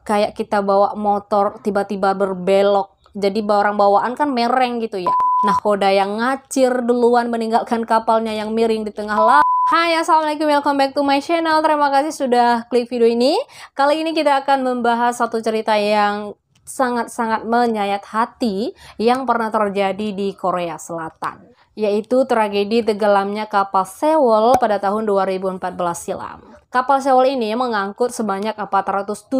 kayak kita bawa motor tiba-tiba berbelok. Jadi barang bawaan kan mereng gitu ya. Nahkoda yang ngacir duluan meninggalkan kapalnya yang miring di tengah laut. Hai, assalamualaikum, welcome back to my channel. Terima kasih sudah klik video ini. Kali ini kita akan membahas satu cerita yang sangat-sangat menyayat hati yang pernah terjadi di Korea Selatan, yaitu tragedi tenggelamnya kapal Sewol pada tahun 2014 silam. Kapal Sewol ini mengangkut sebanyak 476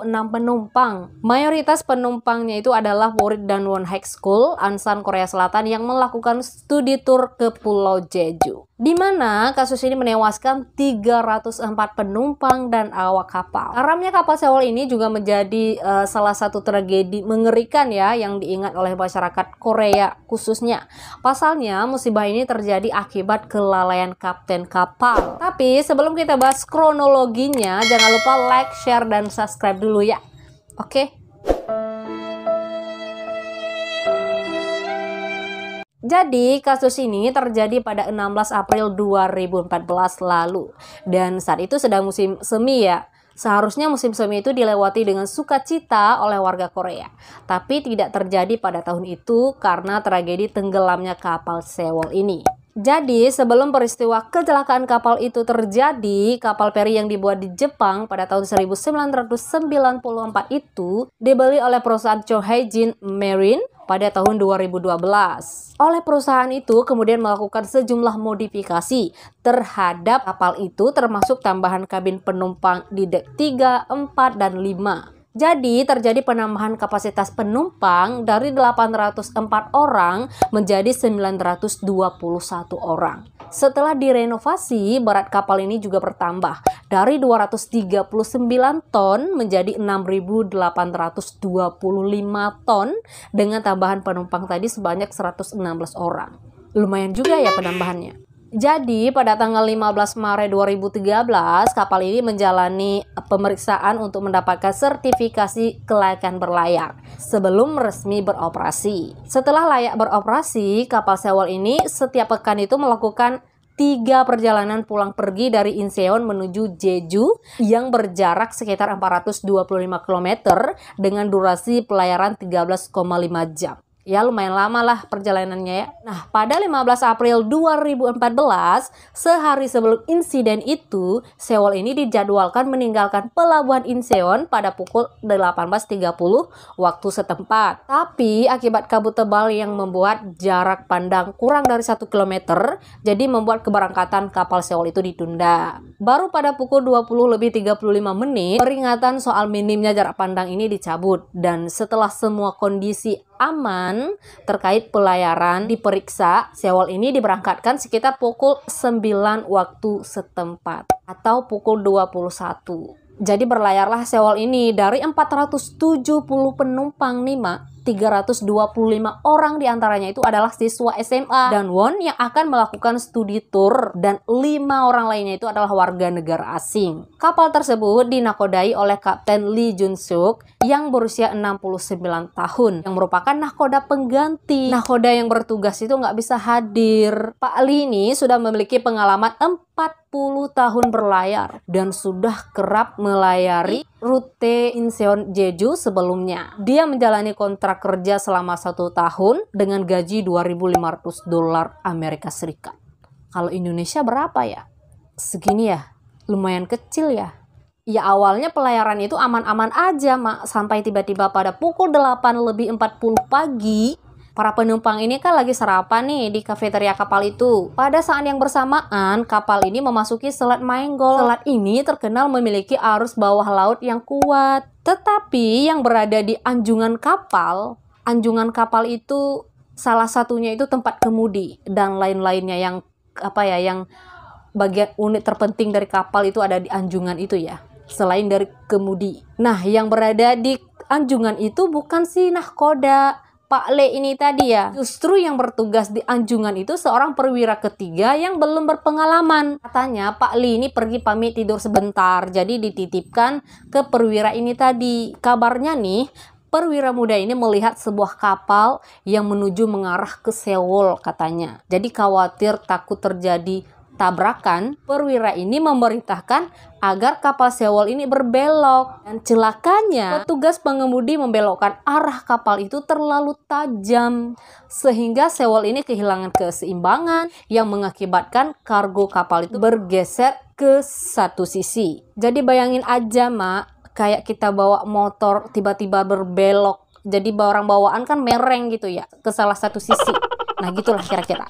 penumpang. Mayoritas penumpangnya itu adalah murid Danwon High School, Ansan, Korea Selatan yang melakukan studi tur ke Pulau Jeju. Di mana kasus ini menewaskan 304 penumpang dan awak kapal. Karamnya kapal Sewol ini juga menjadi salah satu tragedi mengerikan ya yang diingat oleh masyarakat Korea khususnya. Pasalnya musibah ini terjadi akibat kelalaian kapten kapal. Tapi sebelum kita bahas kronologinya, jangan lupa like, share, dan subscribe dulu ya. Oke? Jadi kasus ini terjadi pada 16 April 2014 lalu. Dan saat itu sedang musim semi ya. Seharusnya musim semi itu dilewati dengan sukacita oleh warga Korea. Tapi tidak terjadi pada tahun itu karena tragedi tenggelamnya kapal Sewol ini. Jadi sebelum peristiwa kecelakaan kapal itu terjadi, kapal feri yang dibuat di Jepang pada tahun 1994 itu dibeli oleh perusahaan Chohaejin Marine pada tahun 2012. Oleh perusahaan itu kemudian melakukan sejumlah modifikasi terhadap kapal itu, termasuk tambahan kabin penumpang di dek 3, 4, dan 5. Jadi terjadi penambahan kapasitas penumpang dari 804 orang menjadi 921 orang. Setelah direnovasi, berat kapal ini juga bertambah dari 239 ton menjadi 6.825 ton dengan tambahan penumpang tadi sebanyak 116 orang. Lumayan juga ya penambahannya. Jadi pada tanggal 15 Maret 2013 kapal ini menjalani pemeriksaan untuk mendapatkan sertifikasi kelayakan berlayar sebelum resmi beroperasi. Setelah layak beroperasi, kapal Sewol ini setiap pekan itu melakukan 3 perjalanan pulang pergi dari Incheon menuju Jeju yang berjarak sekitar 425 km dengan durasi pelayaran 13,5 jam. Ya lumayan lama lah perjalanannya ya. Nah pada 15 April 2014, sehari sebelum insiden itu, Sewol ini dijadwalkan meninggalkan pelabuhan Incheon pada pukul 18.30 waktu setempat. Tapi akibat kabut tebal yang membuat jarak pandang kurang dari 1 km, jadi membuat keberangkatan kapal Sewol itu ditunda. Baru pada pukul 20:35 peringatan soal minimnya jarak pandang ini dicabut. Dan setelah semua kondisi aman terkait pelayaran diperiksa, Sewol ini diberangkatkan sekitar pukul 9 waktu setempat atau pukul 21. Jadi berlayarlah Sewol ini dari 470 penumpang nih Mak. 325 orang diantaranya itu adalah siswa SMA Danwon yang akan melakukan studi tur dan 5 orang lainnya itu adalah warga negara asing. Kapal tersebut dinakodai oleh Kapten Lee Jun Suk yang berusia 69 tahun yang merupakan nahkoda pengganti. Nahkoda yang bertugas itu nggak bisa hadir. Pak Lee ini sudah memiliki pengalaman 40 tahun berlayar dan sudah kerap melayari rute Incheon Jeju sebelumnya. Dia menjalani kontrak kerja selama 1 tahun dengan gaji $2.500 Amerika Serikat. Kalau Indonesia berapa ya? Segini ya? Lumayan kecil ya? Ya awalnya pelayaran itu aman-aman aja Mak, sampai tiba-tiba pada pukul 8:40 pagi para penumpang ini kan lagi sarapan nih di kafeteria kapal itu. Pada saat yang bersamaan, kapal ini memasuki Selat Maenggol. Selat ini terkenal memiliki arus bawah laut yang kuat. Tetapi yang berada di anjungan kapal itu salah satunya itu tempat kemudi dan lain-lainnya yang yang bagian unit terpenting dari kapal itu ada di anjungan itu ya. Selain dari kemudi. Nah, yang berada di anjungan itu bukan si nahkoda Pak Le ini tadi ya. Justru yang bertugas di anjungan itu seorang perwira ketiga yang belum berpengalaman. Katanya Pak Le ini pergi pamit tidur sebentar, jadi dititipkan ke perwira ini tadi. Kabarnya nih, perwira muda ini melihat sebuah kapal yang menuju mengarah ke Sewol katanya. Jadi khawatir takut terjadi tabrakan, perwira ini memerintahkan agar kapal Sewol ini berbelok. Dan celakanya, petugas pengemudi membelokkan arah kapal itu terlalu tajam, sehingga Sewol ini kehilangan keseimbangan yang mengakibatkan kargo kapal itu bergeser ke satu sisi. Jadi bayangin aja, Mak, kayak kita bawa motor tiba-tiba berbelok. Jadi barang bawaan kan mereng gitu ya, ke salah satu sisi. Nah gitulah kira-kira.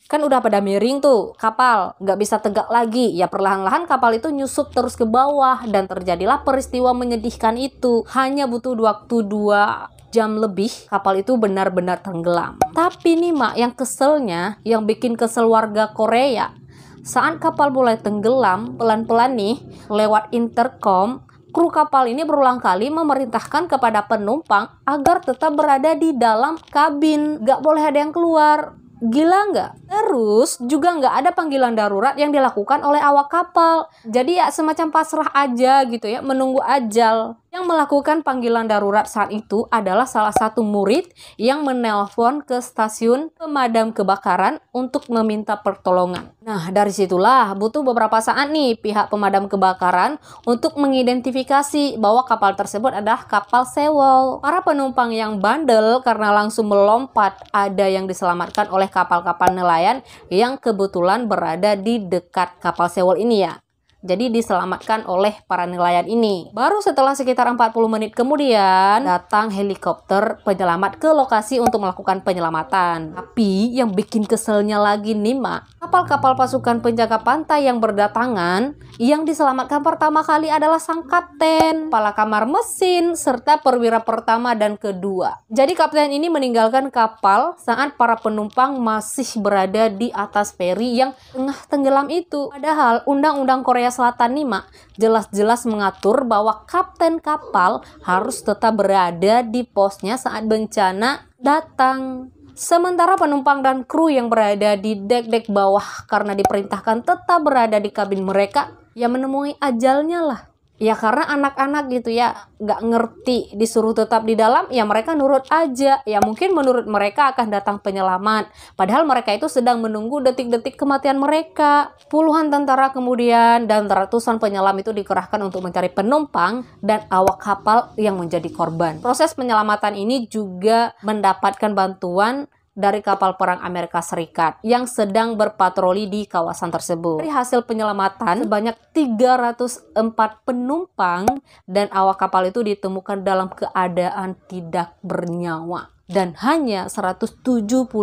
Kan udah pada miring tuh kapal, nggak bisa tegak lagi. Ya perlahan-lahan kapal itu nyusup terus ke bawah dan terjadilah peristiwa menyedihkan itu. Hanya butuh waktu 2 jam lebih kapal itu benar-benar tenggelam. Tapi nih Mak, yang keselnya, yang bikin kesel warga Korea, saat kapal mulai tenggelam, pelan-pelan nih lewat intercom, kru kapal ini berulang kali memerintahkan kepada penumpang agar tetap berada di dalam kabin, nggak boleh ada yang keluar. Gila nggak? Terus juga nggak ada panggilan darurat yang dilakukan oleh awak kapal. Jadi ya semacam pasrah aja gitu ya, menunggu ajal. Yang melakukan panggilan darurat saat itu adalah salah satu murid yang menelpon ke stasiun pemadam kebakaran untuk meminta pertolongan. Nah, dari situlah butuh beberapa saat nih pihak pemadam kebakaran untuk mengidentifikasi bahwa kapal tersebut adalah kapal Sewol. Para penumpang yang bandel karena langsung melompat, ada yang diselamatkan oleh kapal-kapal nelayan yang kebetulan berada di dekat kapal Sewol ini ya. Jadi diselamatkan oleh para nelayan ini. Baru setelah sekitar 40 menit kemudian, datang helikopter penyelamat ke lokasi untuk melakukan penyelamatan. Tapi yang bikin keselnya lagi nih Mak, kapal-kapal pasukan penjaga pantai yang berdatangan, yang diselamatkan pertama kali adalah sang kapten, kepala kamar mesin, serta perwira pertama dan kedua. Jadi kapten ini meninggalkan kapal saat para penumpang masih berada di atas feri yang tengah tenggelam itu. Padahal undang-undang Korea Selatan nih Mak, jelas-jelas mengatur bahwa kapten kapal harus tetap berada di posnya saat bencana datang. Sementara penumpang dan kru yang berada di dek-dek bawah karena diperintahkan tetap berada di kabin mereka, ya menemui ajalnya lah. Ya karena anak-anak gitu ya, nggak ngerti disuruh tetap di dalam, ya mereka nurut aja. Ya mungkin menurut mereka akan datang penyelamat, padahal mereka itu sedang menunggu detik-detik kematian mereka. Puluhan tentara kemudian dan ratusan penyelam itu dikerahkan untuk mencari penumpang dan awak kapal yang menjadi korban. Proses penyelamatan ini juga mendapatkan bantuan dari kapal perang Amerika Serikat yang sedang berpatroli di kawasan tersebut. Dari hasil penyelamatan, sebanyak 304 penumpang dan awak kapal itu ditemukan dalam keadaan tidak bernyawa. Dan hanya 172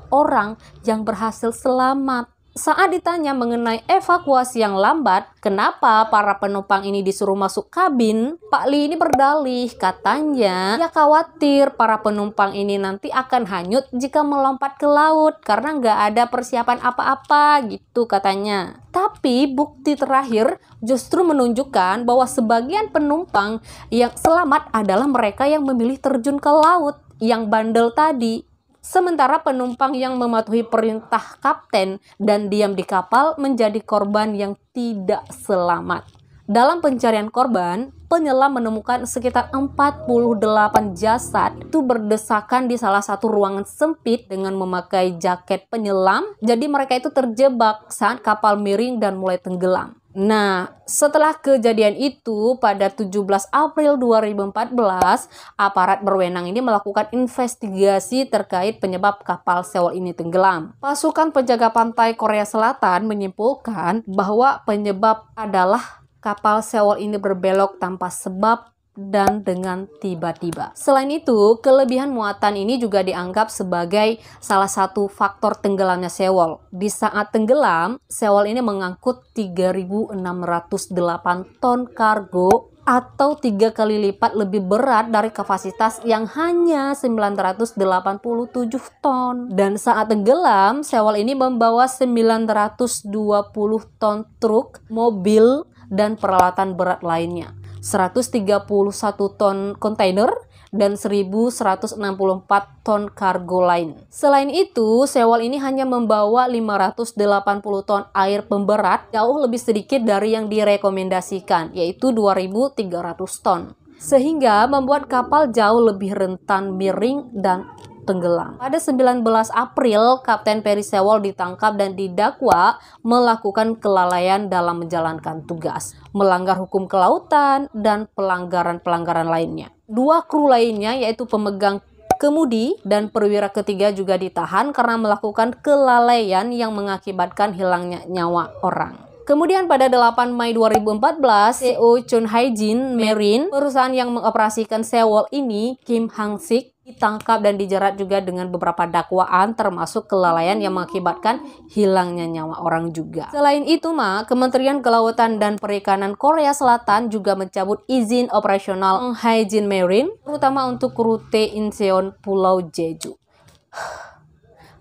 orang yang berhasil selamat. Saat ditanya mengenai evakuasi yang lambat, kenapa para penumpang ini disuruh masuk kabin, Pak Lee ini berdalih, katanya ya khawatir para penumpang ini nanti akan hanyut jika melompat ke laut karena nggak ada persiapan apa-apa gitu katanya. Tapi bukti terakhir justru menunjukkan bahwa sebagian penumpang yang selamat adalah mereka yang memilih terjun ke laut, yang bandel tadi. Sementara penumpang yang mematuhi perintah kapten dan diam di kapal menjadi korban yang tidak selamat. Dalam pencarian korban, penyelam menemukan sekitar 48 jasad itu berdesakan di salah satu ruangan sempit dengan memakai jaket penyelam. Jadi mereka itu terjebak saat kapal miring dan mulai tenggelam. Nah, setelah kejadian itu pada 17 April 2014, aparat berwenang ini melakukan investigasi terkait penyebab kapal Sewol ini tenggelam. Pasukan penjaga pantai Korea Selatan menyimpulkan bahwa penyebab adalah kapal Sewol ini berbelok tanpa sebab dan dengan tiba-tiba. Selain itu, kelebihan muatan ini juga dianggap sebagai salah satu faktor tenggelamnya Sewol. Di saat tenggelam, Sewol ini mengangkut 3.608 ton kargo atau 3 kali lipat lebih berat dari kapasitas yang hanya 987 ton. Dan saat tenggelam, Sewol ini membawa 920 ton truk, mobil, dan peralatan berat lainnya. 131 ton kontainer dan 1.164 ton kargo lain. Selain itu, Sewol ini hanya membawa 580 ton air pemberat, jauh lebih sedikit dari yang direkomendasikan, yaitu 2.300 ton. Sehingga membuat kapal jauh lebih rentan miring dan tenggelam. Pada 19 April, Kapten Perry Sewell ditangkap dan didakwa melakukan kelalaian dalam menjalankan tugas, melanggar hukum kelautan, dan pelanggaran-pelanggaran lainnya. Dua kru lainnya, yaitu pemegang kemudi dan perwira ketiga, juga ditahan karena melakukan kelalaian yang mengakibatkan hilangnya nyawa orang. Kemudian pada 8 Mei 2014, CEO Chun Haijin Marine, perusahaan yang mengoperasikan Sewell ini, Kim Hang-sik, ditangkap dan dijerat juga dengan beberapa dakwaan termasuk kelalaian yang mengakibatkan hilangnya nyawa orang juga. Selain itu, Kementerian Kelautan dan Perikanan Korea Selatan juga mencabut izin operasional Haijin Marine, terutama untuk rute Incheon Pulau Jeju.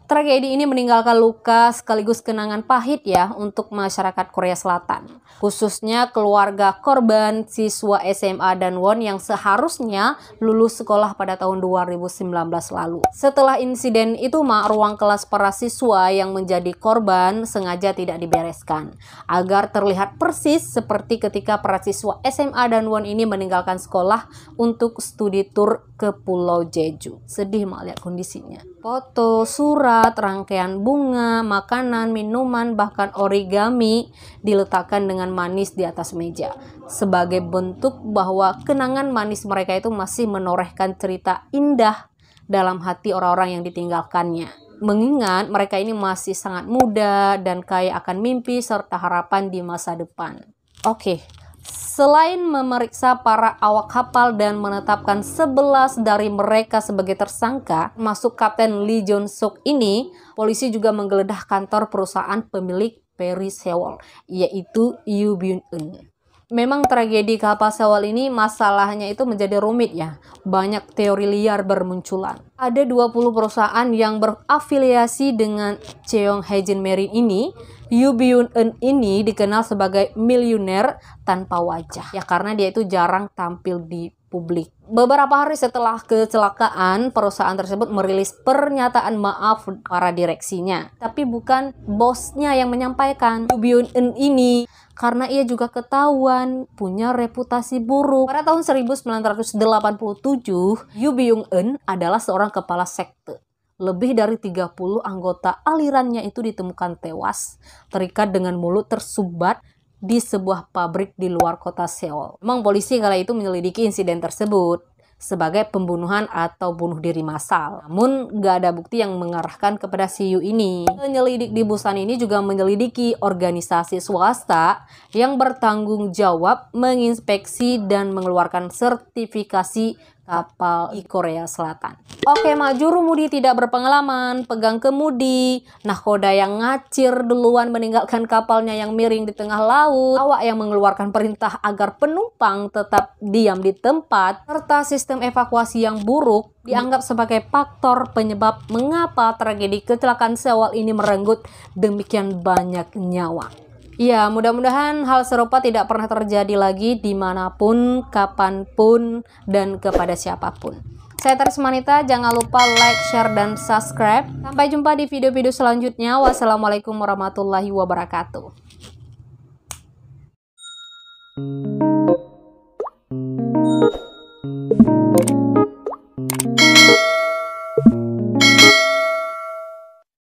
Tragedi ini meninggalkan luka sekaligus kenangan pahit ya untuk masyarakat Korea Selatan, khususnya keluarga korban siswa SMA dan Won yang seharusnya lulus sekolah pada tahun 2019 lalu. Setelah insiden itu, ruang kelas para siswa yang menjadi korban sengaja tidak dibereskan agar terlihat persis seperti ketika para siswa SMA dan Won ini meninggalkan sekolah untuk studi tour ke Pulau Jeju. Sedih lihat kondisinya. Foto, surat, rangkaian bunga, makanan, minuman, bahkan origami diletakkan dengan manis di atas meja sebagai bentuk bahwa kenangan manis mereka itu masih menorehkan cerita indah dalam hati orang-orang yang ditinggalkannya. Mengingat mereka ini masih sangat muda dan kaya akan mimpi serta harapan di masa depan. Oke. Selain memeriksa para awak kapal dan menetapkan 11 dari mereka sebagai tersangka, termasuk Kapten Lee Jong-suk ini, polisi juga menggeledah kantor perusahaan pemilik Perry Sewell, yaitu Yoo Byun-eun. Memang tragedi kapal Sewell ini masalahnya itu menjadi rumit ya. Banyak teori liar bermunculan. Ada 20 perusahaan yang berafiliasi dengan Cheong Haijin Marine ini. Yoo Byun-eun ini dikenal sebagai miliuner tanpa wajah ya karena dia itu jarang tampil di publik. Beberapa hari setelah kecelakaan, perusahaan tersebut merilis pernyataan maaf para direksinya, tapi bukan bosnya yang menyampaikan. Yoo Byun-eun ini karena ia juga ketahuan punya reputasi buruk. Pada tahun 1987, Yoo Byun-eun adalah seorang kepala sekte. Lebih dari 30 anggota alirannya itu ditemukan tewas, terikat dengan mulut tersumbat di sebuah pabrik di luar kota Seoul. Memang polisi kala itu menyelidiki insiden tersebut sebagai pembunuhan atau bunuh diri massal. Namun gak ada bukti yang mengarahkan kepada si Yoo ini. Penyelidik di Busan ini juga menyelidiki organisasi swasta yang bertanggung jawab menginspeksi dan mengeluarkan sertifikasi kapal di Korea Selatan. Oke, juru mudi tidak berpengalaman, pegang kemudi, nahkoda yang ngacir duluan meninggalkan kapalnya yang miring di tengah laut, awak yang mengeluarkan perintah agar penumpang tetap diam di tempat, serta sistem evakuasi yang buruk dianggap sebagai faktor penyebab mengapa tragedi kecelakaan Sewell ini merenggut demikian banyak nyawa. Ya, mudah-mudahan hal serupa tidak pernah terjadi lagi dimanapun, kapanpun, dan kepada siapapun. Saya Trismanita, jangan lupa like, share, dan subscribe. Sampai jumpa di video-video selanjutnya. Wassalamualaikum warahmatullahi wabarakatuh.